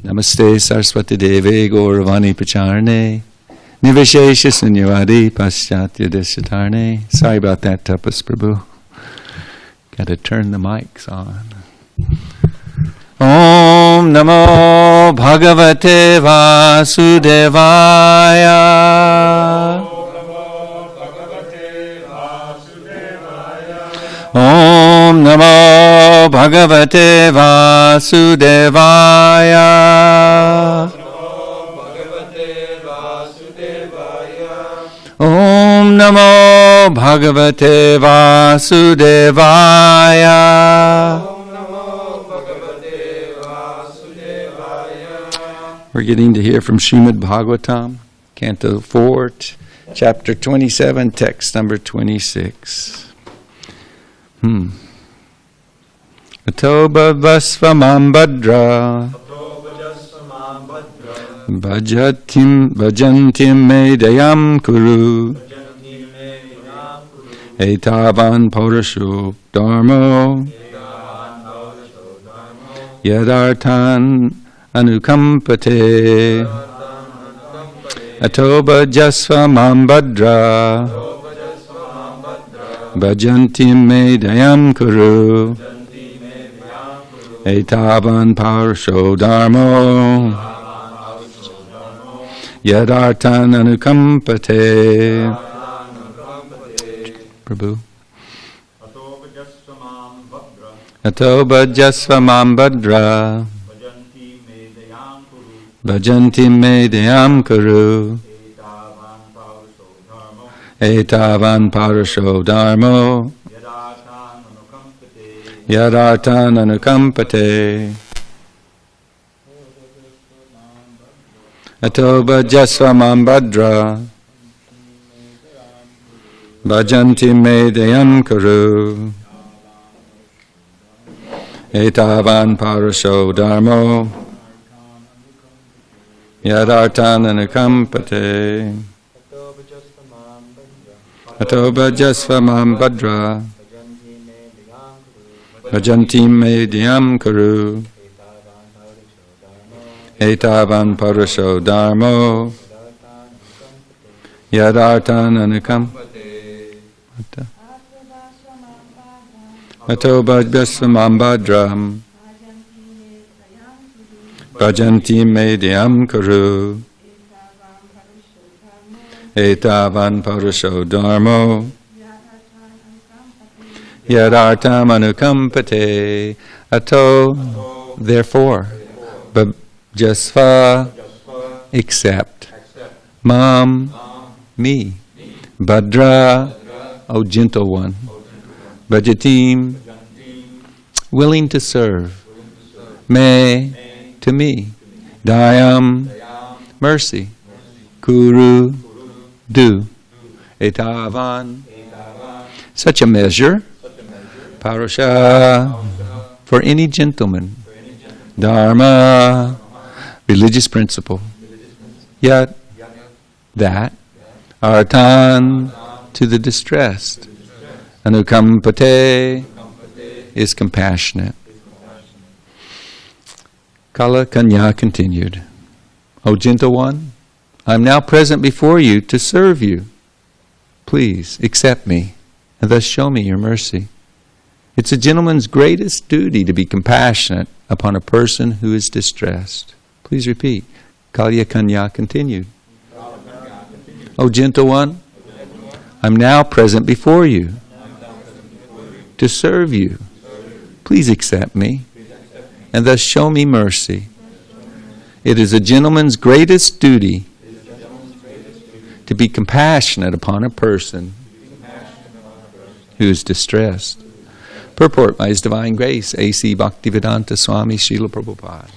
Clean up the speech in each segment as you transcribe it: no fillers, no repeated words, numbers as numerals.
Namaste Saraswati Deve Gauravani Pacharne Nivishesha Sunyavadi Paschatya Deshatarne. Sorry about that, Tapas Prabhu. Got to turn the mics on. Om Namo Bhagavate Vasudevaya. Om Namo Bhagavate Vasudevaya. Om Namo Bhagavate Vasudevaya. We're getting to hear from Srimad Bhagavatam, Canto 4, Chapter 27, Text number 26. Ato bhavasvamam bhadra bhajantim medayam kuru etavan paurasho dharmo yadartan anukampate. Ato bhavasvamam bhadra bhajantim medayam kuru etavan paurasho dharmo yadartan anukampate. Prabhu. Ato bhajasvamam bhadra bhajantim medayam kuru etavan paurasho dharmo yadartan anukampate. Ato bhajasvamam bhadra bhajantim medayam kuru etavan paurasho dharmo yadartan anukampate. Ato bhajasvamam bhadra bhajantim medayam kuru etavan paurasho dharmo yadartan anukampate. Ato bhajasvamam bhadra bhajantim medayam kuru etavan paurasho dharmo yadartam anukampate. Ato, therefore, bhajasva, accept, mam, me, bhadra, O gentle one, bhajatim, willing to serve, me, to me, dayam, mercy, kuru, do, etavan, such a measure, parasha, for any gentleman, dharma, religious principle, yet that, artan, to the distressed, anukampate, is compassionate. Kala Kanya continued, O gentle one, I am now present before you to serve you. Please accept me and thus show me your mercy. It's a gentleman's greatest duty to be compassionate upon a person who is distressed. Please repeat. Kala Kanya continued. O gentle one, I am now present before you to serve you. Please accept me and thus show me mercy. It is a gentleman's greatest duty to be compassionate upon a person who is distressed. Purport by His Divine Grace, A.C. Bhaktivedanta Swami Srila Prabhupada.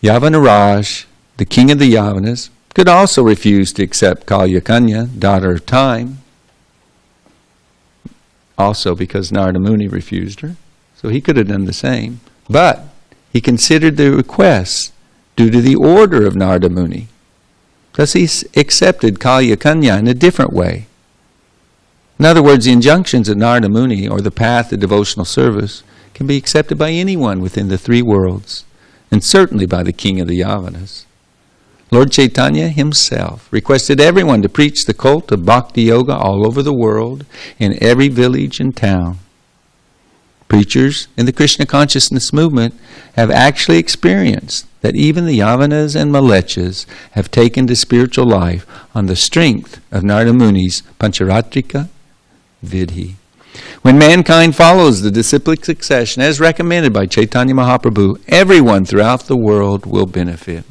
Yavanaraj, the king of the Yavanas, could also refuse to accept Kalyakanya, daughter of time, also because Narada Muni refused her. So he could have done the same. But he considered the request due to the order of Narada Muni. Thus he accepted Kalyakanya in a different way. In other words, the injunctions of Narada Muni, or the path of devotional service, can be accepted by anyone within the three worlds. and certainly by the king of the Yavanas. Lord Chaitanya himself requested everyone to preach the cult of Bhakti Yoga all over the world, in every village and town. Preachers in the Krishna consciousness movement have actually experienced that even the Yavanas and Malechas have taken to spiritual life on the strength of Narada Muni's Pancharatrika Vidhi. When mankind follows the disciplic succession as recommended by Chaitanya Mahaprabhu, everyone throughout the world will benefit.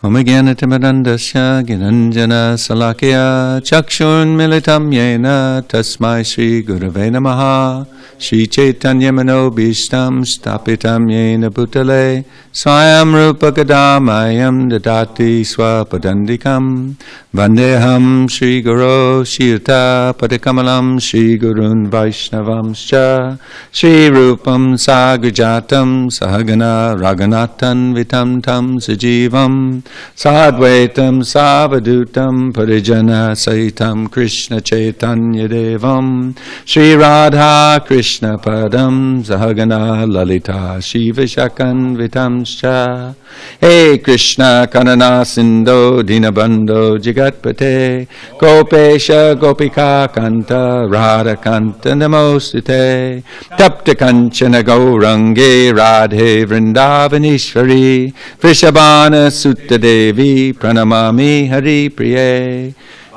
Om Jnana-timirandasya Gnananjana Salakya Chakshun Militam Yena Tasmai Shri Gurave Namaha Shri Chaitanya Manobhishtam Stapitam Yena Bhutale Swayam Rupa Kadamayam Dadati Swapadandikam Vandeham Shri Guru Shirta Padikamalam Shri Gurun Vaishnavamscha Shri Rupam Sagrajatam Sahagana Raganatan Vitam Tam Sajivam Sadvaitam Savadutam Parijana Saitam Krishna Chaitanya Devam Shri Radha Krishna Padam Sahagana Lalita Shiva Shakan Vitamscha Hey Krishna Kanana Sindo Dinabando Jagatpate Gopesha Gopika Kanta Radha Kanta Namostite Tapta Kanchana Gaurange Radhe Vrindavanishvari Vrishabhana Sutta Devi Pranamami Hari Priye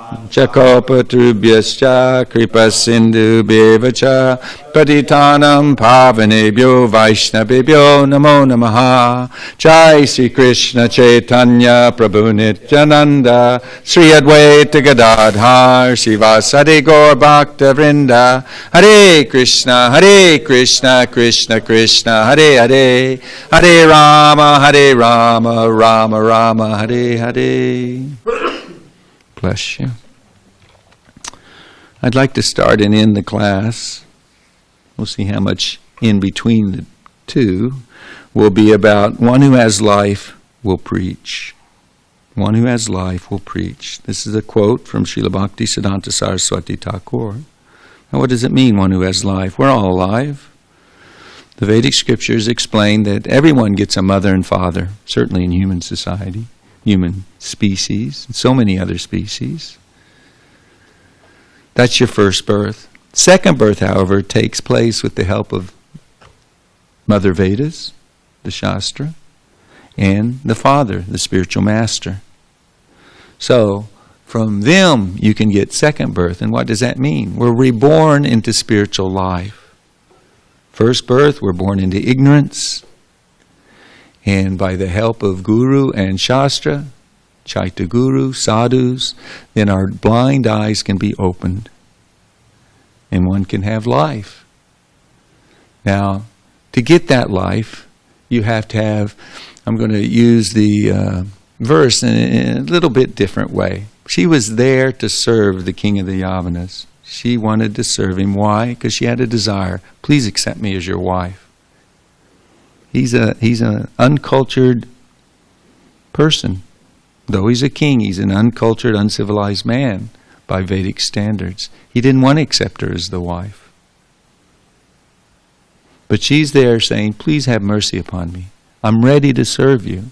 Chakopatrubhyascha Kripa Sindhu Bevacha Patitanam Pavanebhyo Vaishnavebhyo Namo Namaha Jai Sri Krishna Chaitanya Prabhu Nityananda Sri Advaita Gadadhar Srivasadi Gaur Bhakta Vrinda Hare Krishna Krishna Krishna Hare Hare Hare Rama Rama Rama Hare Hare. Bless you. I'd like to start and end the class. We'll see how much in between the two will be about one who has life will preach. One who has life will preach. This is a quote from Srila Bhakti Siddhanta Saraswati Thakur. Now what does it mean, one who has life? We're all alive. The Vedic scriptures explain that everyone gets a mother and father, certainly in human society, human species, and so many other species. That's your first birth. Second birth, however, takes place with the help of Mother Vedas, the Shastra, and the Father, the spiritual master. So, from them you can get second birth. And what does that mean? We're reborn into spiritual life. First birth, we're born into ignorance. And by the help of Guru and Shastra, Chaitya Guru, sadhus, then our blind eyes can be opened. And one can have life. Now, to get that life, you have to have, I'm going to use the verse in a little bit different way. She was there to serve the king of the Yavanas. She wanted to serve him. Why? Because she had a desire. Please accept me as your wife. He's an uncultured person. Though he's a king, he's an uncultured, uncivilized man by Vedic standards. He didn't want to accept her as the wife. But she's there saying, please have mercy upon me. I'm ready to serve you.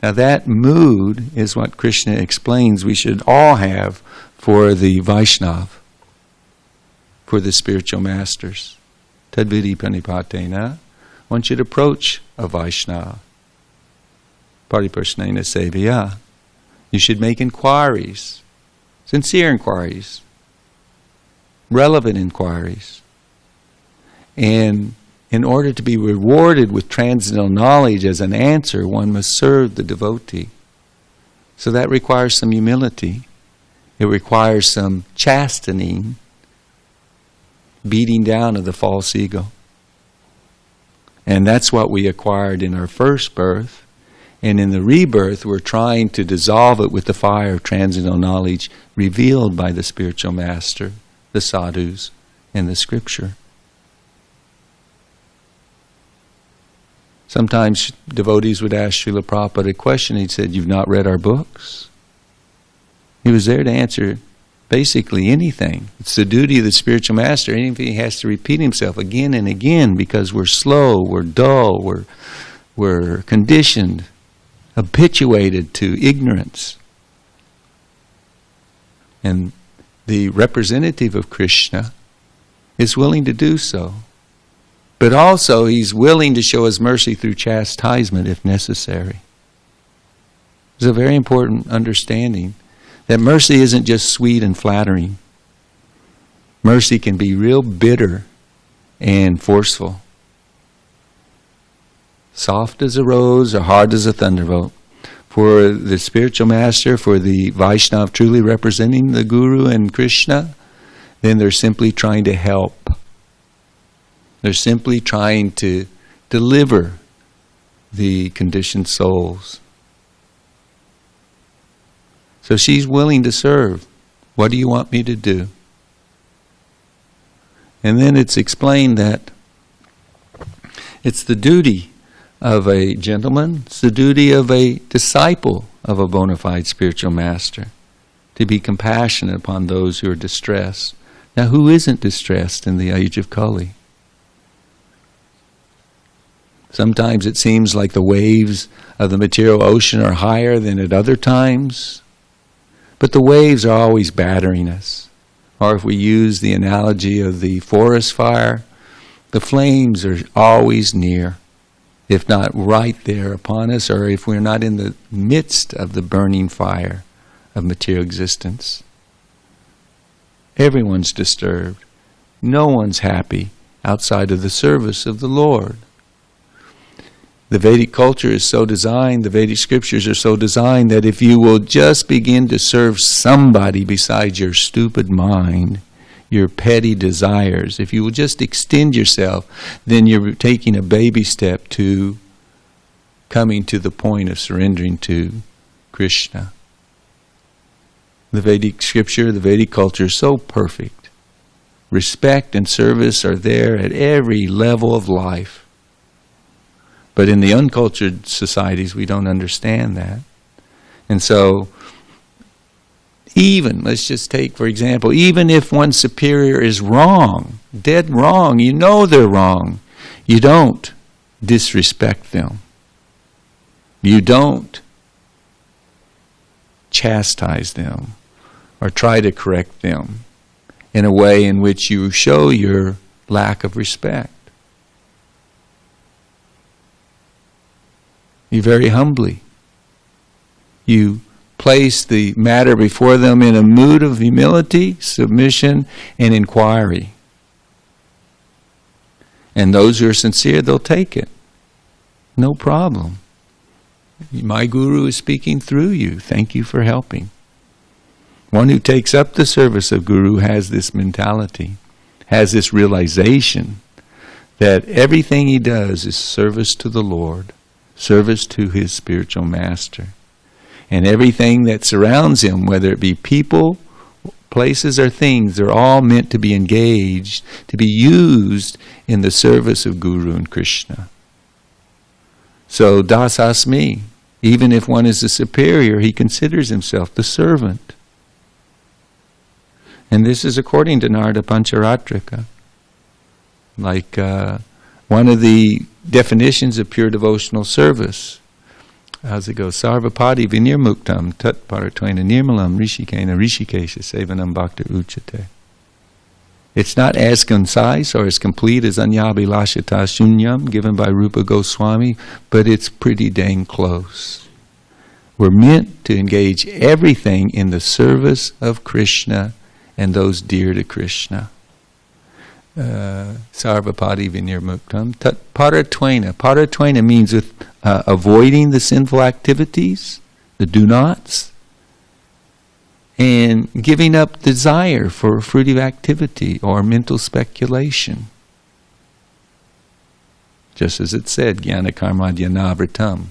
Now that mood is what Krishna explains we should all have for the Vaishnav, for the spiritual masters. Tadvidi pranipatena. One should approach a Vaishnava. Pariprasnena sevaya. You should make inquiries, sincere inquiries, relevant inquiries. And in order to be rewarded with transcendental knowledge as an answer, one must serve the devotee. So that requires some humility. It requires some chastening, beating down of the false ego. And that's what we acquired in our first birth. And in the rebirth, we're trying to dissolve it with the fire of transcendental knowledge revealed by the spiritual master, the sadhus, and the scripture. Sometimes devotees would ask Srila Prabhupada a question. He said, you've not read our books? He was there to answer basically anything. It's the duty of the spiritual master. Anything he has to repeat himself again and again because we're slow, we're dull, we're conditioned, habituated to ignorance. And the representative of Krishna is willing to do so. But also he's willing to show his mercy through chastisement if necessary. It's a very important understanding that mercy isn't just sweet and flattering. Mercy can be real bitter and forceful. Soft as a rose or hard as a thunderbolt. For the spiritual master, for the Vaishnava truly representing the Guru and Krishna, then they're simply trying to help. They're simply trying to deliver the conditioned souls. So she's willing to serve. What do you want me to do? And then it's explained that it's the duty of a gentleman, it's the duty of a disciple of a bona fide spiritual master to be compassionate upon those who are distressed. Now, who isn't distressed in the age of Kali? Sometimes it seems like the waves of the material ocean are higher than at other times, but the waves are always battering us. Or if we use the analogy of the forest fire, the flames are always near, if not right there upon us, or if we're not in the midst of the burning fire of material existence. Everyone's disturbed. No one's happy outside of the service of the Lord. The Vedic culture is so designed, the Vedic scriptures are so designed that if you will just begin to serve somebody besides your stupid mind, your petty desires, if you will just extend yourself, then you're taking a baby step to coming to the point of surrendering to Krishna. The Vedic scripture, the Vedic culture is so perfect. Respect and service are there at every level of life. But in the uncultured societies, we don't understand that. And so, even, let's just take, for example, even if one superior is wrong, dead wrong, you know they're wrong, you don't disrespect them. You don't chastise them or try to correct them in a way in which you show your lack of respect. You very humbly, you place the matter before them in a mood of humility, submission, and inquiry. And those who are sincere, they'll take it. No problem. My Guru is speaking through you. Thank you for helping. One who takes up the service of Guru has this mentality, has this realization that everything he does is service to the Lord, service to his spiritual master. And everything that surrounds him, whether it be people, places, or things, they're all meant to be engaged, to be used in the service of Guru and Krishna. So, dasasmi, even if one is a superior, he considers himself the servant. And this is according to Narada Pancharatrika. Like one of the definitions of pure devotional service. How's it go? Sarvapadi vinirmuktam tat paratvaina nirmalam rishikena rishikesha sevanam bhakta uchate. It's not as concise or as complete as Anyabhilashata Shunyam given by Rupa Goswami, but it's pretty dang close. We're meant to engage everything in the service of Krishna and those dear to Krishna. Sarvapadi vinirmuktam tat paratvaina. Paratvaina means with avoiding the sinful activities, the do-nots, and giving up desire for fruitive activity or mental speculation. Just as it said, jnana karma dhyanavritam.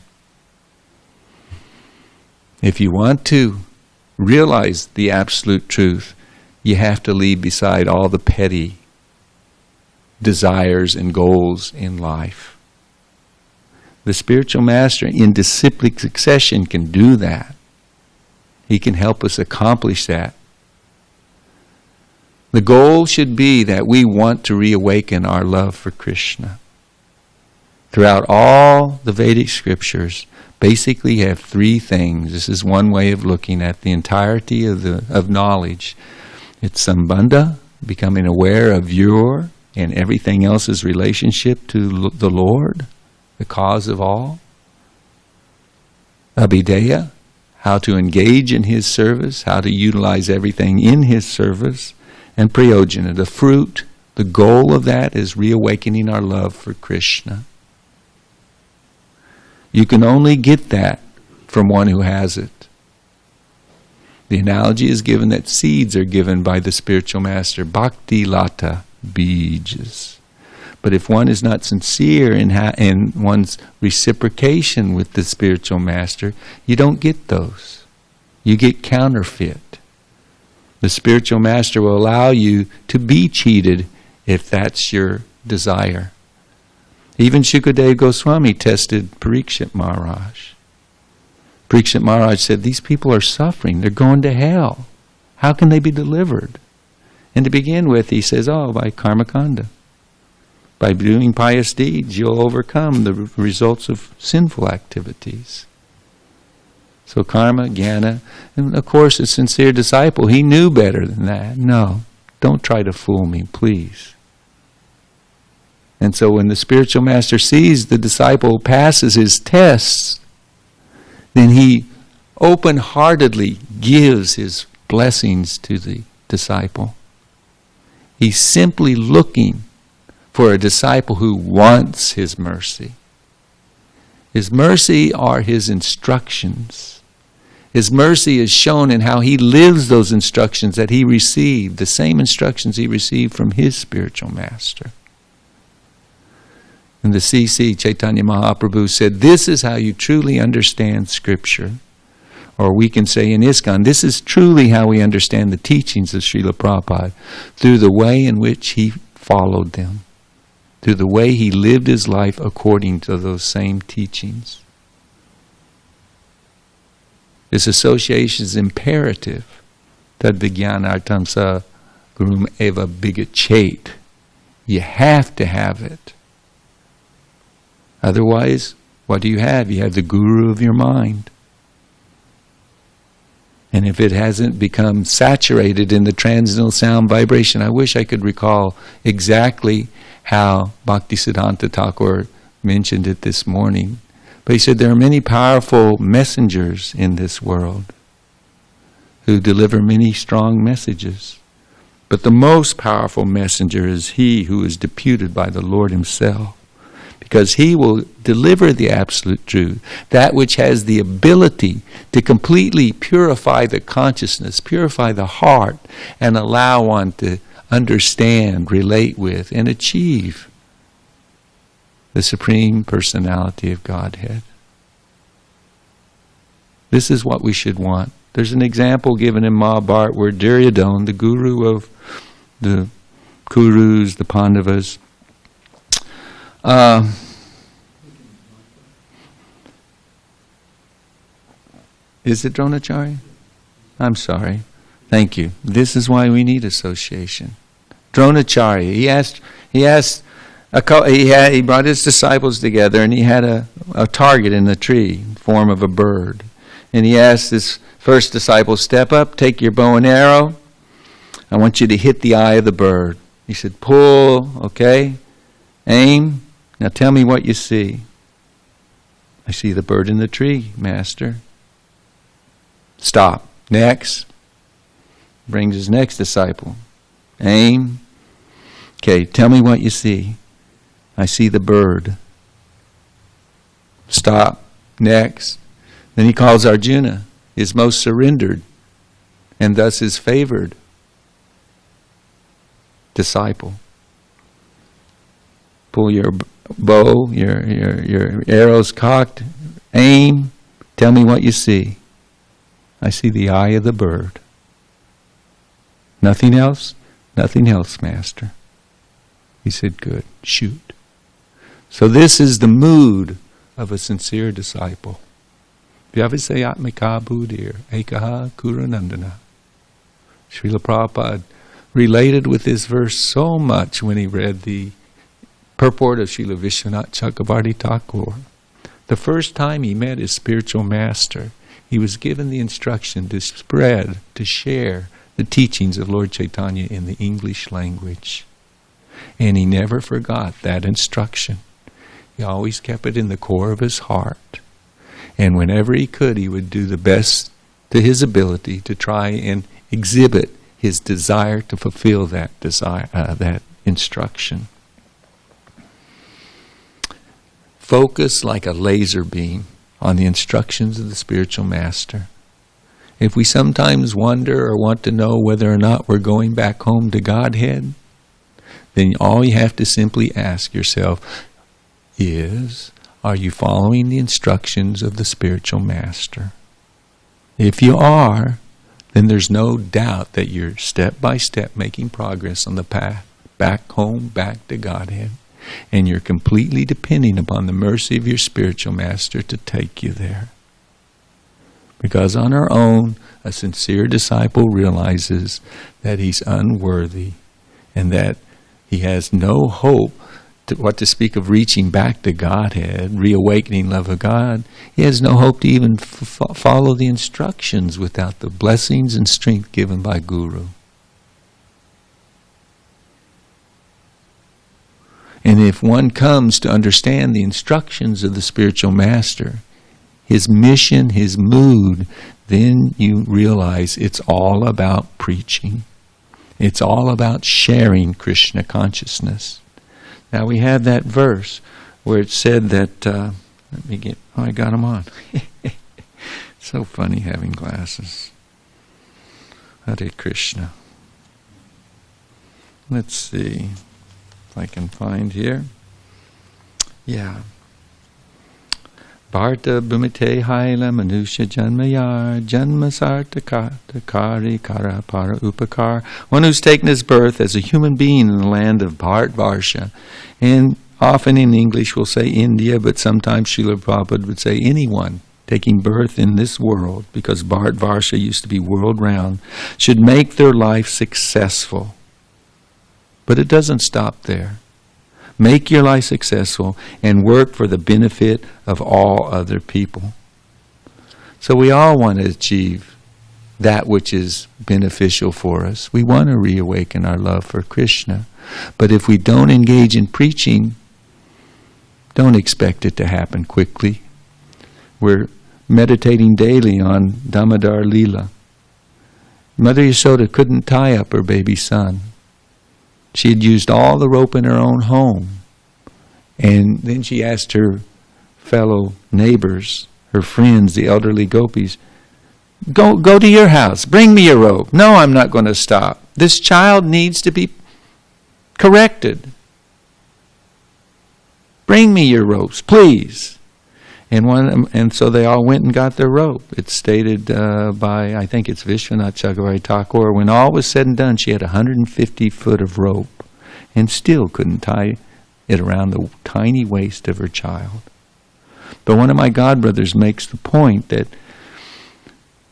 If you want to realize the absolute truth, you have to leave beside all the petty desires and goals in life. The spiritual master in disciplic succession can do that. He can help us accomplish that. The goal should be that we want to reawaken our love for Krishna. Throughout all the Vedic scriptures, basically you have three things. This is one way of looking at the entirety of knowledge. It's sambandha, becoming aware of your and everything else's relationship to the Lord, the cause of all. Abhideya, how to engage in His service, how to utilize everything in His service. And prayojana, the fruit, the goal of that is reawakening our love for Krishna. You can only get that from one who has it. The analogy is given that seeds are given by the spiritual master, Bhakti Lata, bejas. But if one is not sincere in one's reciprocation with the spiritual master, you don't get those. You get counterfeit. The spiritual master will allow you to be cheated if that's your desire. Even Shukadeva Goswami tested Parikshit Maharaj. Parikshit Maharaj said, these people are suffering. They're going to hell. How can they be delivered? And to begin with, he says, by karmakanda. By doing pious deeds, you'll overcome the results of sinful activities. So karma, jnana, and of course a sincere disciple, he knew better than that. No, don't try to fool me, please. And so when the spiritual master sees the disciple passes his tests, then he open-heartedly gives his blessings to the disciple. He's simply looking for a disciple who wants his mercy. His mercy are his instructions. His mercy is shown in how he lives those instructions that he received, the same instructions he received from his spiritual master. And the C.C. Chaitanya Mahaprabhu said, this is how you truly understand Scripture. Or we can say in ISKCON, this is truly how we understand the teachings of Srila Prabhupada, through the way in which he followed them, through the way he lived his life according to those same teachings. This association is imperative. Tad vijnanartam sa gurum eva bigachet. You have to have it. Otherwise, what do you have? You have the guru of your mind. And if it hasn't become saturated in the transcendental sound vibration, I wish I could recall exactly how Bhaktisiddhanta Thakur mentioned it this morning. But he said there are many powerful messengers in this world who deliver many strong messages. But the most powerful messenger is he who is deputed by the Lord himself. Because he will deliver the absolute truth, that which has the ability to completely purify the consciousness, purify the heart, and allow one to understand, relate with, and achieve the Supreme Personality of Godhead. This is what we should want. There's an example given in Mahabharata where Duryodhana, the guru of the Kurus, the Pandavas, is it Dronacharya? I'm sorry. Thank you. This is why we need association. Dronacharya, he brought his disciples together and he had a target in the tree, in the form of a bird. And he asked his first disciple, step up, take your bow and arrow. I want you to hit the eye of the bird. He said, pull, okay, aim. Now tell me what you see. I see the bird in the tree, Master. Stop. Next. Brings his next disciple. Aim. Okay, tell me what you see. I see the bird. Stop. Next. Then he calls Arjuna, his most surrendered, and thus his favored disciple. Pull your bow, your arrows cocked, aim, tell me what you see. I see the eye of the bird. Nothing else? Nothing else, Master. He said, good, shoot. So this is the mood of a sincere disciple. Vyavasayatmika buddhir ekaha kuranandana. Srila Prabhupada related with this verse so much when he read the purport of Srila Vishwanath Chakravarti Thakur. The first time he met his spiritual master, he was given the instruction to spread, to share the teachings of Lord Chaitanya in the English language. And he never forgot that instruction. He always kept it in the core of his heart. And whenever he could, he would do the best to his ability to try and exhibit his desire to fulfill that desire, that instruction. Focus like a laser beam on the instructions of the spiritual master. If we sometimes wonder or want to know whether or not we're going back home to Godhead, then all you have to simply ask yourself is, are you following the instructions of the spiritual master? If you are, then there's no doubt that you're step by step making progress on the path back home, back to Godhead. And you're completely depending upon the mercy of your spiritual master to take you there. Because on our own, a sincere disciple realizes that he's unworthy and that he has no hope, what to speak of reaching back to Godhead, reawakening love of God. He has no hope to even follow the instructions without the blessings and strength given by Guru. And if one comes to understand the instructions of the spiritual master, his mission, his mood, then you realize it's all about preaching. It's all about sharing Krishna consciousness. Now we have that verse where it said that, I got them on. So funny having glasses. Hare Krishna. Let's see if I can find here. Yeah. Bharta bhumite haila manusya janmayar janma sartakari kara para upakar. One who's taken his birth as a human being in the land of Bharatvarsha. And often in English we'll say India, but sometimes Srila Prabhupada would say anyone taking birth in this world, because Bharatvarsha used to be world round, should make their life successful. But it doesn't stop there. Make your life successful and work for the benefit of all other people. So we all want to achieve that which is beneficial for us. We want to reawaken our love for Krishna. But if we don't engage in preaching, don't expect it to happen quickly. We're meditating daily on Damodar Leela. Mother Yashoda couldn't tie up her baby son. She had used all the rope in her own home. And then she asked her fellow neighbors, her friends, the elderly gopis, go to your house, bring me your rope. No, I'm not going to stop. This child needs to be corrected. Bring me your ropes, please. And so they all went and got their rope. It's stated by, I think it's Vishwanath Chakravarti Thakur, when all was said and done, she had 150 foot of rope and still couldn't tie it around the tiny waist of her child. But one of my godbrothers makes the point that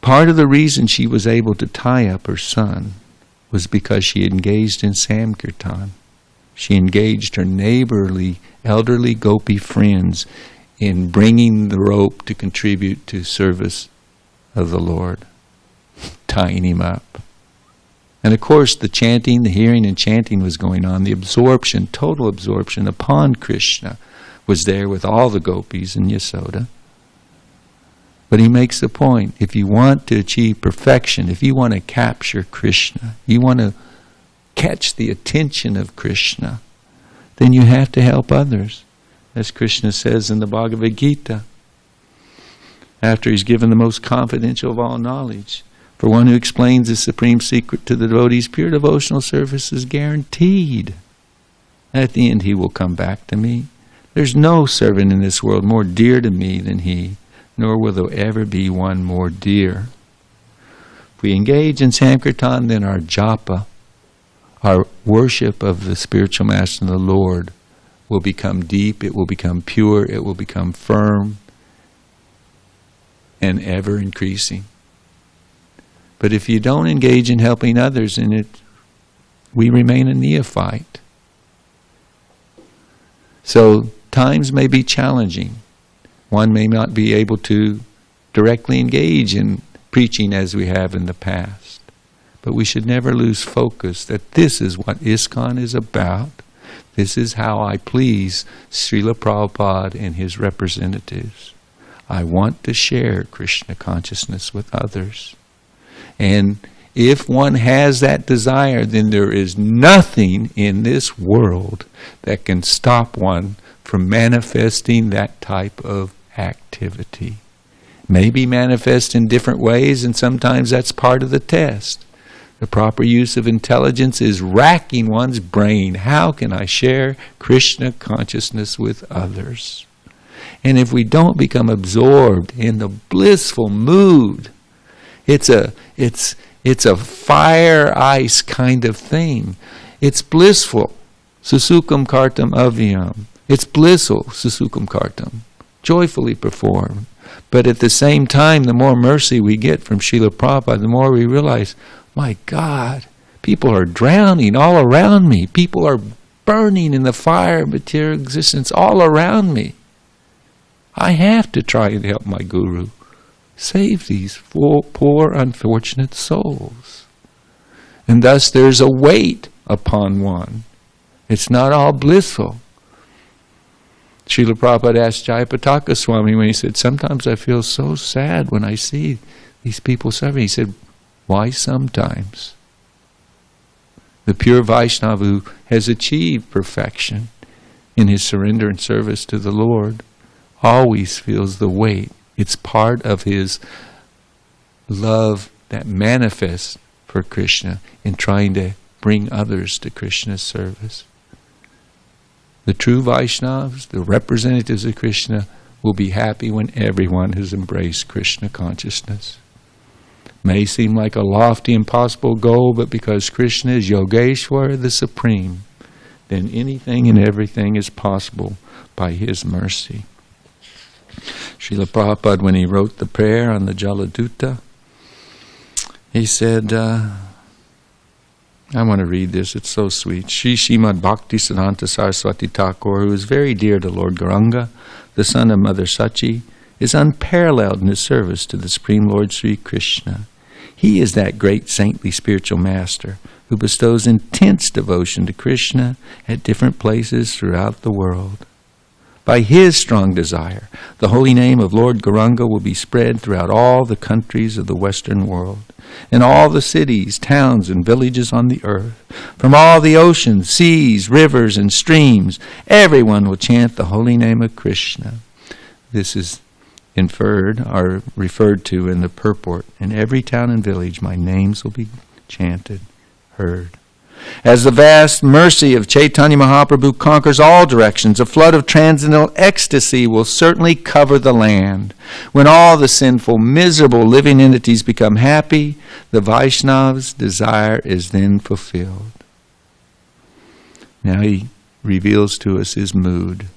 part of the reason she was able to tie up her son was because she engaged in Samkirtan. She engaged her neighborly, elderly gopi friends in bringing the rope to contribute to service of the Lord, tying him up. And of course the chanting, the hearing and chanting was going on. The absorption, total absorption upon Krishna was there with all the gopis and Yasoda. But he makes the point, if you want to achieve perfection, if you want to capture Krishna, you want to catch the attention of Krishna, then you have to help others. As Krishna says in the Bhagavad Gita, after he's given the most confidential of all knowledge, for one who explains the supreme secret to the devotees, pure devotional service is guaranteed. At the end he will come back to me. There's no servant in this world more dear to me than he, nor will there ever be one more dear. If we engage in Sankirtan, then our japa, our worship of the spiritual master and the Lord, will become deep, it will become pure, it will become firm, and ever increasing. But if you don't engage in helping others, then we remain a neophyte. So times may be challenging. One may not be able to directly engage in preaching as we have in the past. But we should never lose focus that this is what ISKCON is about. This is how I please Srila Prabhupada and his representatives. I want to share Krishna consciousness with others. And if one has that desire, then there is nothing in this world that can stop one from manifesting that type of activity. Maybe manifest in different ways, and sometimes that's part of the test. The proper use of intelligence is racking one's brain. How can I share Krishna consciousness with others? And if we don't become absorbed in the blissful mood, it's a fire ice kind of thing. It's blissful. Susukam kartam avyam. It's blissful, susukam kartam. Joyfully performed. But at the same time, the more mercy we get from Srila Prabhupada, the more we realize, my God, people are drowning all around me. People are burning in the fire of material existence all around me. I have to try and help my Guru save these poor, unfortunate souls. And thus there's a weight upon one. It's not all blissful. Srila Prabhupada asked Jayapataka Swami when he said, sometimes I feel so sad when I see these people suffering. He said, why sometimes? The pure Vaishnava who has achieved perfection in his surrender and service to the Lord always feels the weight. It's part of his love that manifests for Krishna in trying to bring others to Krishna's service. The true Vaishnavas, the representatives of Krishna, will be happy when everyone has embraced Krishna consciousness. May seem like a lofty, impossible goal, but because Krishna is Yogeshwara, the Supreme, then anything and everything is possible by his mercy. Srila Prabhupada, when he wrote the prayer on the Jaladuta, he said, I want to read this, it's so sweet. Shri Srimad Bhakti Siddhanta Saraswati Thakur, who is very dear to Lord Gauranga, the son of Mother Sachi, is unparalleled in his service to the Supreme Lord Sri Krishna. He is that great saintly spiritual master who bestows intense devotion to Krishna at different places throughout the world. By his strong desire, the holy name of Lord Gauranga will be spread throughout all the countries of the Western world, in all the cities, towns, and villages on the earth. From all the oceans, seas, rivers, and streams, everyone will chant the holy name of Krishna. This is inferred or referred to in the purport. In every town and village, my names will be chanted, heard. As the vast mercy of Chaitanya Mahaprabhu conquers all directions, a flood of transcendental ecstasy will certainly cover the land. When all the sinful, miserable living entities become happy, the Vaishnava's desire is then fulfilled. Now he reveals to us his mood.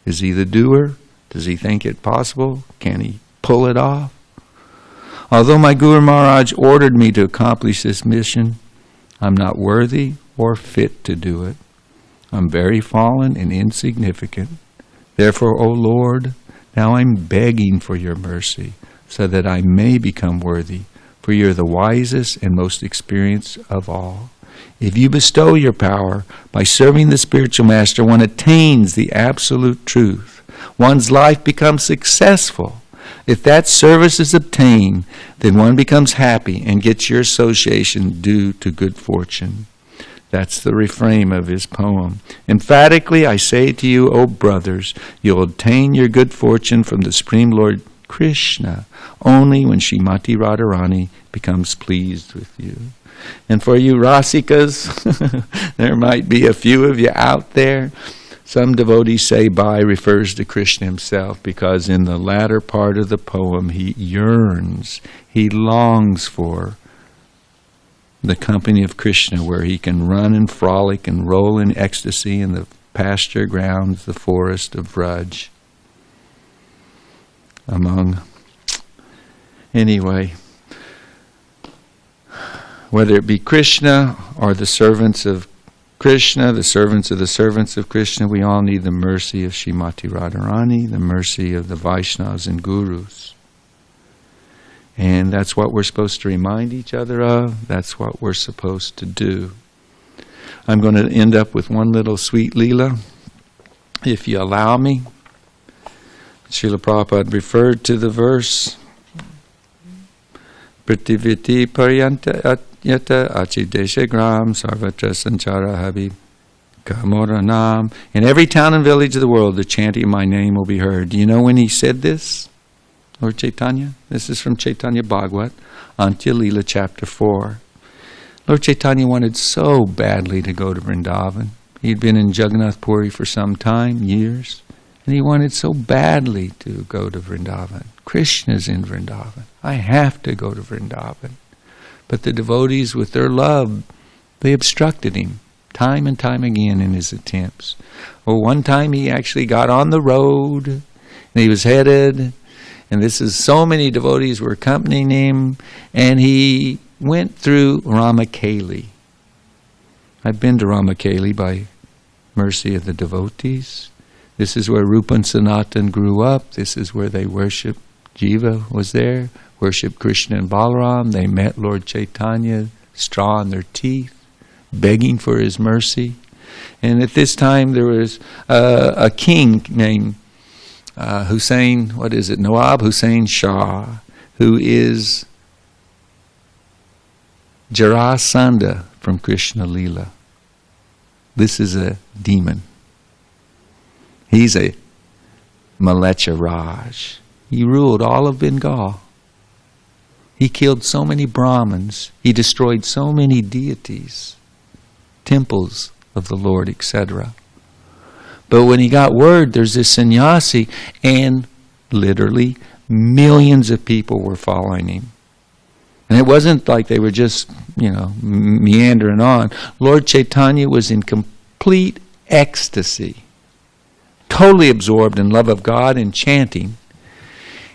Is he the doer? Does he think it possible? Can he pull it off? Although my Guru Maharaj ordered me to accomplish this mission, I'm not worthy or fit to do it. I'm very fallen and insignificant. Therefore, O Lord, now I'm begging for your mercy, so that I may become worthy, for you're the wisest and most experienced of all. If you bestow your power, by serving the spiritual master, one attains the absolute truth. One's life becomes successful. If that service is obtained, then one becomes happy and gets your association due to good fortune. That's the refrain of his poem. Emphatically, I say to you, O brothers, you'll obtain your good fortune from the Supreme Lord Krishna only when Srimati Radharani becomes pleased with you. And for you Rasikas, there might be a few of you out there. Some devotees say Bai refers to Krishna himself because in the latter part of the poem he yearns, he longs for the company of Krishna where he can run and frolic and roll in ecstasy in the pasture grounds, the forest of Vraj. Anyway, whether it be Krishna or the servants of Krishna, the servants of Krishna, we all need the mercy of Srimati Radharani, the mercy of the Vaishnavas and Gurus. And that's what we're supposed to remind each other of. That's what we're supposed to do. I'm going to end up with one little sweet Leela, if you allow me. Srila Prabhupada referred to the verse, Prativiti Paryanta Yata Achidesha Gram Sarvatra Sanchara Habib Kamoranam. In every town and village of the world, the chanting of my name will be heard. Do you know when he said this, Lord Chaitanya? This is from Chaitanya Bhagavat, Antya Leela, chapter 4. Lord Chaitanya wanted so badly to go to Vrindavan. He'd been in Jagannath Puri for some time, years, and he wanted so badly to go to Vrindavan. Krishna's in Vrindavan. I have to go to Vrindavan. But the devotees, with their love, they obstructed him time and time again in his attempts. Well, one time he actually got on the road, and he was headed, and this is so many devotees were accompanying him, and he went through Ramakeli. I've been to Ramakeli by mercy of the devotees. This is where Rupa and Sanatan grew up. This is where they worshiped. Jiva was there, worshiped Krishna and Balaram. They met Lord Chaitanya, straw in their teeth, begging for his mercy. And at this time there was a king named Hussain, Nawab Hussain Shah, who is Jarasandha from Krishna Leela. This is a demon. He's a Malecha Raj. He ruled all of Bengal. He killed so many Brahmins. He destroyed so many deities, temples of the Lord, etc. But when he got word there's this sannyasi, and literally millions of people were following him. And it wasn't like they were just, meandering on. Lord Chaitanya was in complete ecstasy, totally absorbed in love of God and chanting.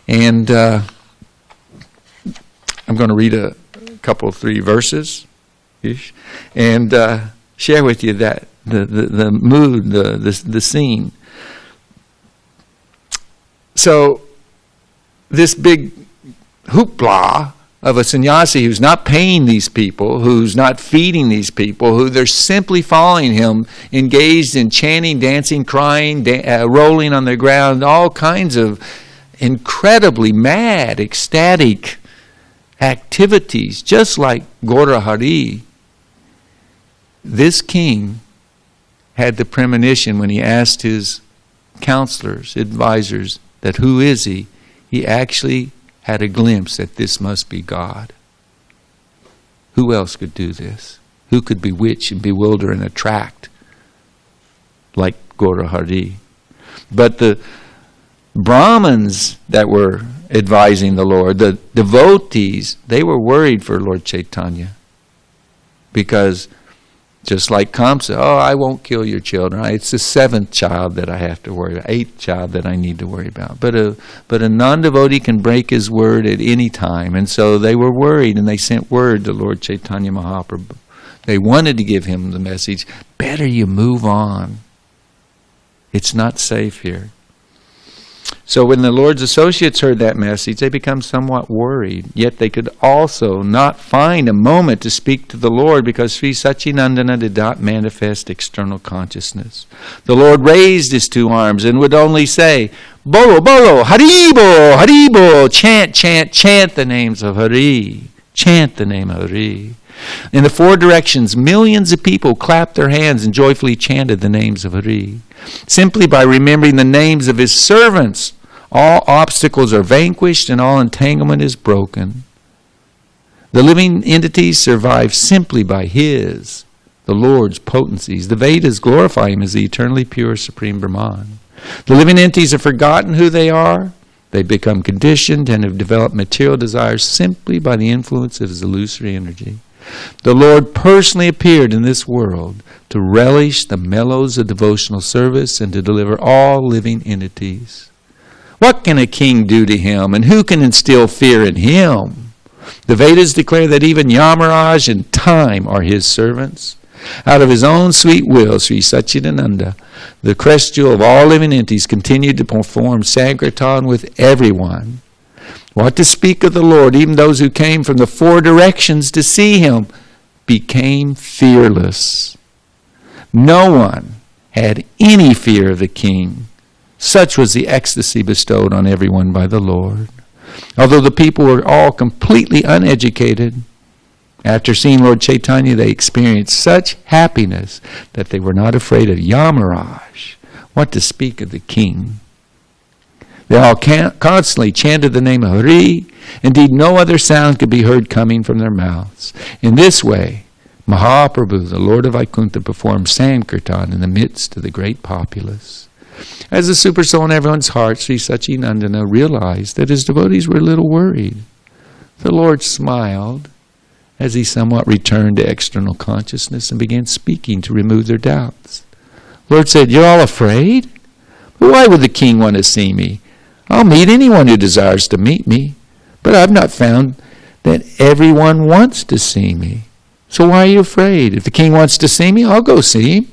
And I'm going to read a couple, 3 verses, and share with you that the mood, the scene. So this big hoopla of a sannyasi who's not paying these people, who's not feeding these people, who they're simply following him, engaged in chanting, dancing, crying, rolling on the ground, all kinds of incredibly mad, ecstatic activities, just like Gaura Hari. This king had the premonition when he asked his counselors, advisors, that who is he? He actually had a glimpse that this must be God. Who else could do this? Who could bewitch and bewilder and attract like Gaura Hari? But the Brahmins that were advising the Lord, the devotees, they were worried for Lord Chaitanya. Because just like Kamsa, I won't kill your children. It's the 7th child that I have to worry about, 8th child that I need to worry about. But a non-devotee can break his word at any time. And so they were worried, and they sent word to Lord Chaitanya Mahaprabhu. They wanted to give him the message, better you move on. It's not safe here. So when the Lord's associates heard that message, they become somewhat worried. Yet they could also not find a moment to speak to the Lord because Sri Satchidananda did not manifest external consciousness. The Lord raised his 2 arms and would only say, Bolo, Bolo, Haribo, Haribo, chant, chant, chant the names of Hari. Chant the name of Hari. In the 4 directions, millions of people clapped their hands and joyfully chanted the names of Hari. Simply by remembering the names of his servants, all obstacles are vanquished and all entanglement is broken. The living entities survive simply by his, the Lord's potencies. The Vedas glorify him as the eternally pure Supreme Brahman. The living entities have forgotten who they are. They become conditioned and have developed material desires simply by the influence of his illusory energy. The Lord personally appeared in this world to relish the mellows of devotional service and to deliver all living entities. What can a king do to him, and who can instill fear in him? The Vedas declare that even Yamaraj and time are his servants. Out of his own sweet will, Sri Satchidananda, the crest jewel of all living entities, continued to perform Sankirtan with everyone. What to speak of the Lord, even those who came from the four directions to see him, became fearless. No one had any fear of the king. Such was the ecstasy bestowed on everyone by the Lord. Although the people were all completely uneducated, after seeing Lord Chaitanya, they experienced such happiness that they were not afraid of Yamaraj. What to speak of the king? They all constantly chanted the name of Hari. Indeed, no other sound could be heard coming from their mouths. In this way, Mahaprabhu, the Lord of Vaikuntha, performed Sankirtan in the midst of the great populace. As the super soul in everyone's heart, Sri Satchidananda realized that his devotees were a little worried. The Lord smiled as he somewhat returned to external consciousness and began speaking to remove their doubts. The Lord said, "You're all afraid? But why would the king want to see me? I'll meet anyone who desires to meet me. But I've not found that everyone wants to see me. So why are you afraid? If the king wants to see me, I'll go see him.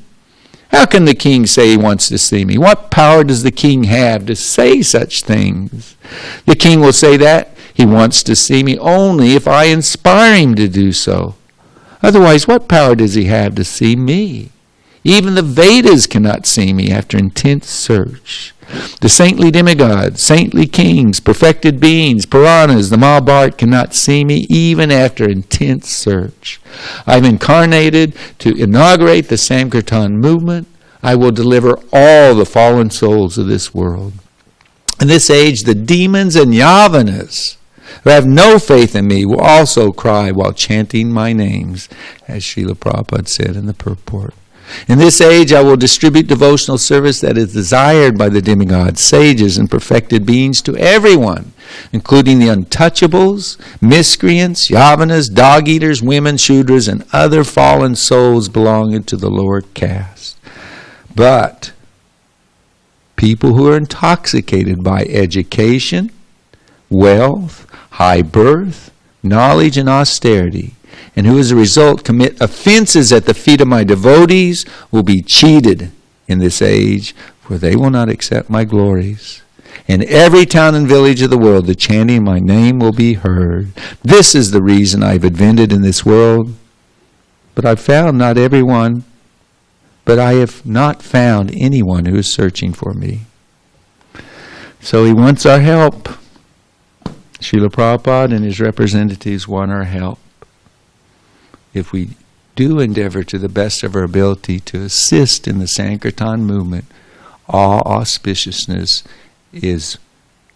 How can the king say he wants to see me? What power does the king have to say such things? The king will say that he wants to see me only if I inspire him to do so. Otherwise, what power does he have to see me? Even the Vedas cannot see me after intense search. The saintly demigods, saintly kings, perfected beings, Puranas, the Mahabharata cannot see me even after intense search. I've incarnated to inaugurate the Sankirtan movement. I will deliver all the fallen souls of this world. In this age, the demons and Yavanas who have no faith in me will also cry while chanting my names, as Srila Prabhupada said in the purport. In this age, I will distribute devotional service that is desired by the demigods, sages, and perfected beings to everyone, including the untouchables, miscreants, Yavanas, dog-eaters, women, Shudras, and other fallen souls belonging to the lower caste. But people who are intoxicated by education, wealth, high birth, knowledge, and austerity, and who as a result commit offenses at the feet of my devotees, will be cheated in this age, for they will not accept my glories. In every town and village of the world, the chanting of my name will be heard. This is the reason I've invented in this world. But I have not found anyone who is searching for me. So he wants our help. Srila Prabhupada and his representatives want our help. If we do endeavor to the best of our ability to assist in the Sankirtan movement, all auspiciousness is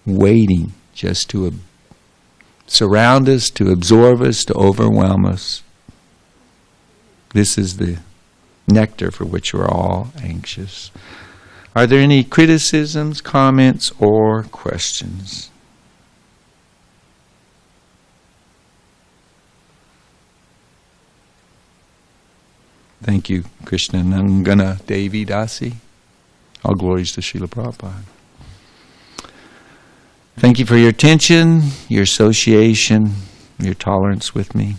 waiting just to surround us, to absorb us, to overwhelm us. This is the nectar for which we're all anxious. Are there any criticisms, comments, or questions? Thank you, Krishna Nangana Devi Dasi. All glories to Srila Prabhupada. Thank you for your attention, your association, your tolerance with me.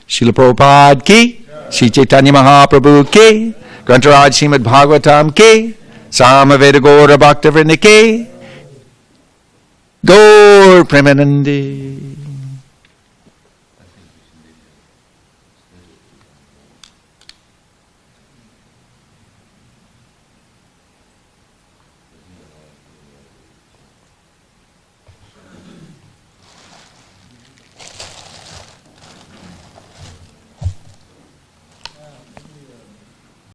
Srila Prabhupada ki, Sri Chaitanya Mahaprabhu ki, Grantaraj Srimad Bhagavatam ki, Samaveda Gaura Bhakta Vrinda ki, Gaur Premanandi.